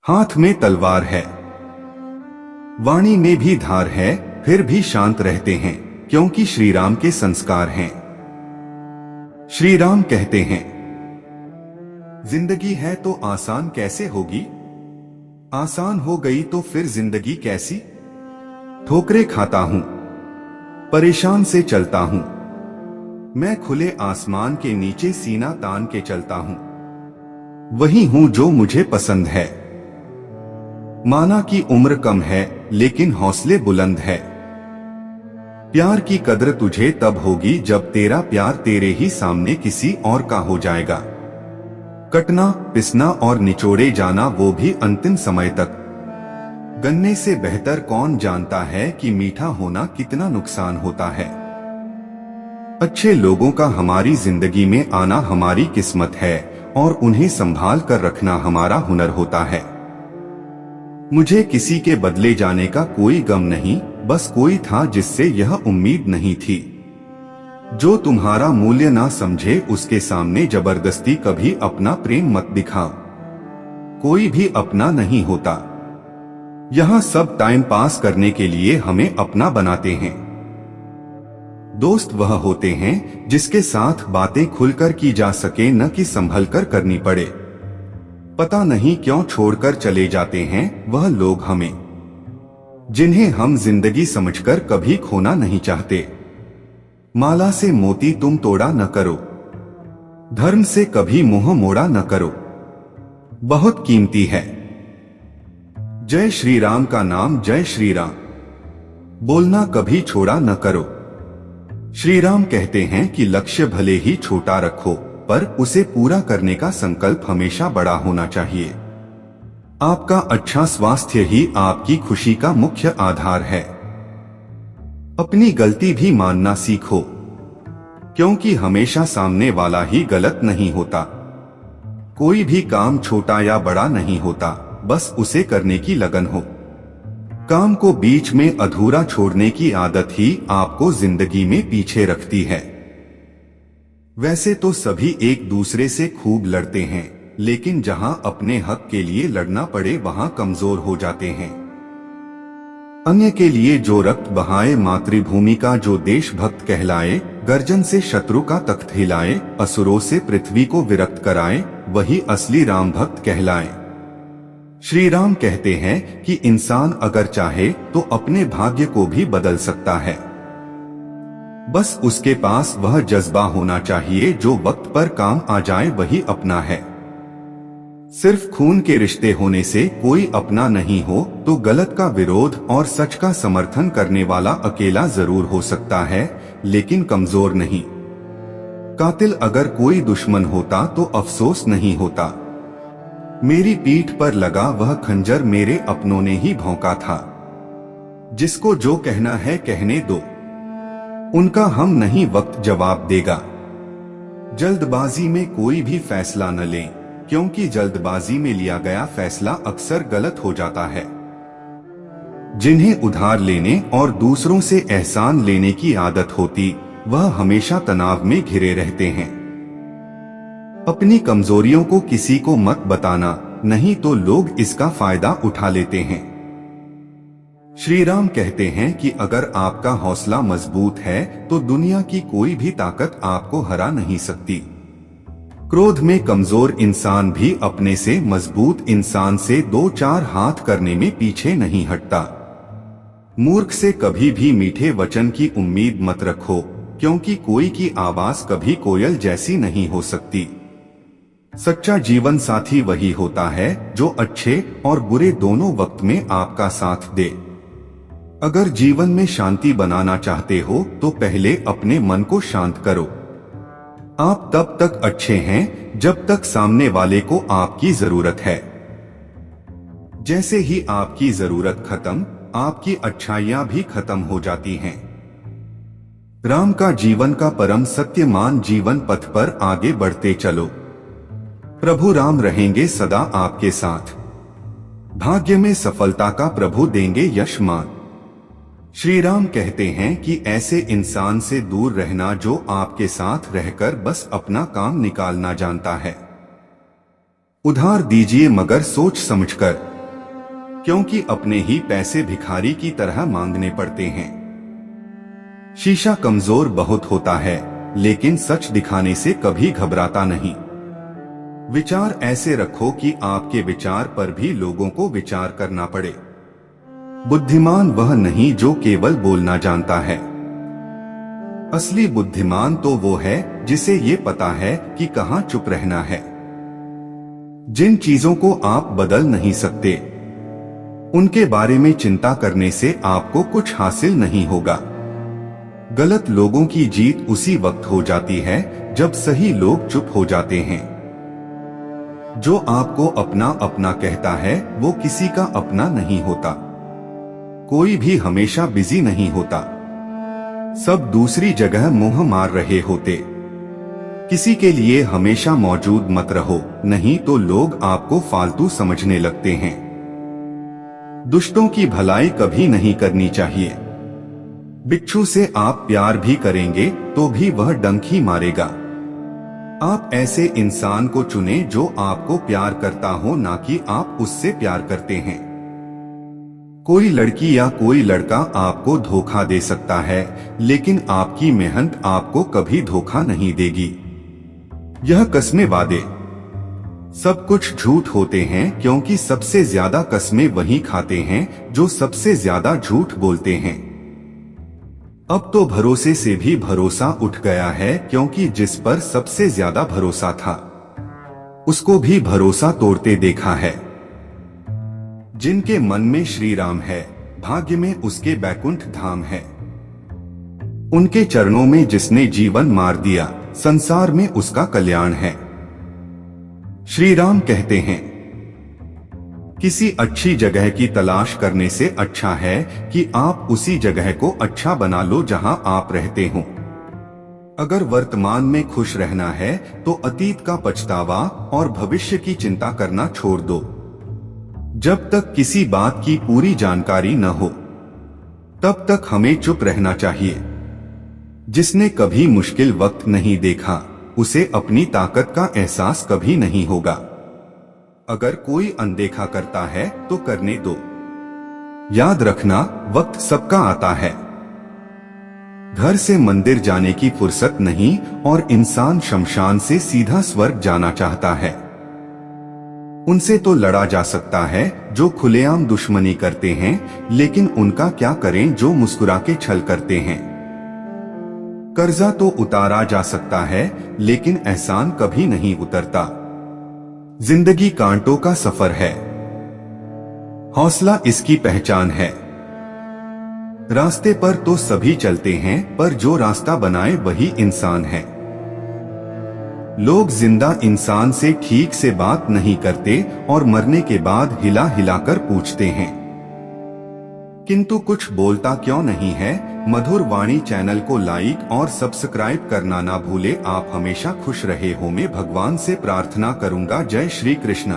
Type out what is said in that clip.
हाथ में तलवार है, वाणी में भी धार है, फिर भी शांत रहते हैं क्योंकि श्री राम के संस्कार हैं। श्री राम कहते हैं, जिंदगी है तो आसान कैसे होगी, आसान हो गई तो फिर जिंदगी कैसी। ठोकरे खाता हूं, परेशान से चलता हूं, मैं खुले आसमान के नीचे सीना तान के चलता हूं। वही हूं जो मुझे पसंद है, माना कि उम्र कम है लेकिन हौसले बुलंद है। प्यार की कद्र तुझे तब होगी जब तेरा प्यार तेरे ही सामने किसी और का हो जाएगा। कटना, पिसना और निचोड़े जाना वो भी अंतिम समय तक। गन्ने से बेहतर कौन जानता है कि मीठा होना कितना नुकसान होता है। अच्छे लोगों का हमारी जिंदगी में आना हमारी किस्मत है और उन्हें संभाल कर रखना हमारा हुनर होता है। मुझे किसी के बदले जाने का कोई गम नहीं, बस कोई था जिससे यह उम्मीद नहीं थी। जो तुम्हारा मूल्य ना समझे उसके सामने जबरदस्ती कभी अपना प्रेम मत दिखाओ। कोई भी अपना नहीं होता, यहाँ सब टाइम पास करने के लिए हमें अपना बनाते हैं। दोस्त वह होते हैं जिसके साथ बातें खुलकर की जा सके, न कि संभल कर करनी पड़े। पता नहीं क्यों छोड़कर चले जाते हैं वह लोग हमें, जिन्हें हम जिंदगी समझकर कभी खोना नहीं चाहते। माला से मोती तुम तोड़ा न करो, धर्म से कभी मुंह मोड़ा न करो, बहुत कीमती है। जय श्री राम का नाम, जय श्री राम बोलना कभी छोड़ा न करो। श्री राम कहते हैं कि लक्ष्य भले ही छोटा रखो, पर उसे पूरा करने का संकल्प हमेशा बड़ा होना चाहिए। आपका अच्छा स्वास्थ्य ही आपकी खुशी का मुख्य आधार है। अपनी गलती भी मानना सीखो, क्योंकि हमेशा सामने वाला ही गलत नहीं होता। कोई भी काम छोटा या बड़ा नहीं होता, बस उसे करने की लगन हो। काम को बीच में अधूरा छोड़ने की आदत ही आपको जिंदगी में पीछे रखती है। वैसे तो सभी एक दूसरे से खूब लड़ते हैं, लेकिन जहां अपने हक के लिए लड़ना पड़े वहां कमजोर हो जाते हैं। अन्य के लिए जो रक्त बहाए, मातृभूमि का जो देशभक्त कहलाए, गर्जन से शत्रु का तख्त हिलाए, असुरों से पृथ्वी को विरक्त कराए, वही असली राम भक्त कहलाए। श्री राम कहते हैं कि इंसान अगर चाहे तो अपने भाग्य को भी बदल सकता है, बस उसके पास वह जज्बा होना चाहिए जो वक्त पर काम आ जाए, वही अपना है। सिर्फ खून के रिश्ते होने से कोई अपना नहीं हो तो गलत का विरोध और सच का समर्थन करने वाला अकेला जरूर हो सकता है, लेकिन कमजोर नहीं। कातिल अगर कोई दुश्मन होता तो अफसोस नहीं होता। मेरी पीठ पर लगा वह खंजर मेरे अपनों ने ही भौंका था। जिसको जो कहना है कहने दो, उनका हम नहीं वक्त जवाब देगा। जल्दबाजी में कोई भी फैसला न लें, क्योंकि जल्दबाजी में लिया गया फैसला अक्सर गलत हो जाता है। जिन्हें उधार लेने और दूसरों से एहसान लेने की आदत होती, वह हमेशा तनाव में घिरे रहते हैं। अपनी कमजोरियों को किसी को मत बताना, नहीं तो लोग इसका फायदा उठा लेते हैं। श्री राम कहते हैं कि अगर आपका हौसला मजबूत है तो दुनिया की कोई भी ताकत आपको हरा नहीं सकती। क्रोध में कमजोर इंसान भी अपने से मजबूत इंसान से दो चार हाथ करने में पीछे नहीं हटता। मूर्ख से कभी भी मीठे वचन की उम्मीद मत रखो, क्योंकि कोई की आवाज कभी कोयल जैसी नहीं हो सकती। सच्चा जीवन साथी वही होता है जो अच्छे और बुरे दोनों वक्त में आपका साथ दे। अगर जीवन में शांति बनाना चाहते हो तो पहले अपने मन को शांत करो। आप तब तक अच्छे हैं जब तक सामने वाले को आपकी जरूरत है। जैसे ही आपकी जरूरत खत्म, आपकी अच्छाइयां भी खत्म हो जाती हैं। राम का जीवन का परम सत्य मान जीवन पथ पर आगे बढ़ते चलो। प्रभु राम रहेंगे सदा आपके साथ। भाग्य में सफलता का प्रभु देंगे यश मान। श्री राम कहते हैं कि ऐसे इंसान से दूर रहना जो आपके साथ रहकर बस अपना काम निकालना जानता है। उधार दीजिए मगर सोच समझकर, क्योंकि अपने ही पैसे भिखारी की तरह मांगने पड़ते हैं। शीशा कमजोर बहुत होता है, लेकिन सच दिखाने से कभी घबराता नहीं। विचार ऐसे रखो कि आपके विचार पर भी लोगों को विचार करना पड़े। बुद्धिमान वह नहीं जो केवल बोलना जानता है। असली बुद्धिमान तो वो है जिसे ये पता है कि कहाँ चुप रहना है। जिन चीजों को आप बदल नहीं सकते, उनके बारे में चिंता करने से आपको कुछ हासिल नहीं होगा। गलत लोगों की जीत उसी वक्त हो जाती है जब सही लोग चुप हो जाते हैं। जो आपको अपना अपना कहता है वो किसी का अपना नहीं होता। कोई भी हमेशा बिजी नहीं होता। सब दूसरी जगह मुंह मार रहे होते। किसी के लिए हमेशा मौजूद मत रहो, नहीं तो लोग आपको फालतू समझने लगते हैं। दुष्टों की भलाई कभी नहीं करनी चाहिए। बिच्छू से आप प्यार भी करेंगे तो भी वह डंक ही मारेगा। आप ऐसे इंसान को चुने जो आपको प्यार करता हो, ना कि आप उससे प्यार करते हैं। कोई लड़की या कोई लड़का आपको धोखा दे सकता है, लेकिन आपकी मेहनत आपको कभी धोखा नहीं देगी। यह कस्में वादे सब कुछ झूठ होते हैं, क्योंकि सबसे ज्यादा कस्में वही खाते हैं जो सबसे ज्यादा झूठ बोलते हैं। अब तो भरोसे से भी भरोसा उठ गया है, क्योंकि जिस पर सबसे ज्यादा भरोसा था उसको भी भरोसा तोड़ते देखा है। जिनके मन में श्री राम है, भाग्य में उसके बैकुंठ धाम है। उनके चरणों में जिसने जीवन मार दिया, संसार में उसका कल्याण है। श्री राम कहते हैं, किसी अच्छी जगह की तलाश करने से अच्छा है कि आप उसी जगह को अच्छा बना लो जहां आप रहते हो। अगर वर्तमान में खुश रहना है तो अतीत का पछतावा और भविष्य की चिंता करना छोड़ दो। जब तक किसी बात की पूरी जानकारी न हो, तब तक हमें चुप रहना चाहिए। जिसने कभी मुश्किल वक्त नहीं देखा, उसे अपनी ताकत का एहसास कभी नहीं होगा। अगर कोई अनदेखा करता है तो करने दो। याद रखना, वक्त सबका आता है। घर से मंदिर जाने की फुर्सत नहीं, और इंसान शमशान से सीधा स्वर्ग जाना चाहता है। उनसे तो लड़ा जा सकता है जो खुलेआम दुश्मनी करते हैं, लेकिन उनका क्या करें जो मुस्कुरा के छल करते हैं। कर्जा तो उतारा जा सकता है, लेकिन एहसान कभी नहीं उतरता। जिंदगी कांटों का सफर है, हौसला इसकी पहचान है। रास्ते पर तो सभी चलते हैं, पर जो रास्ता बनाए वही इंसान है। लोग जिंदा इंसान से ठीक से बात नहीं करते और मरने के बाद हिला हिलाकर पूछते हैं, किंतु कुछ बोलता क्यों नहीं है। मधुर वाणी चैनल को लाइक और सब्सक्राइब करना ना भूले। आप हमेशा खुश रहे हो, मैं भगवान से प्रार्थना करूंगा। जय श्री कृष्णा।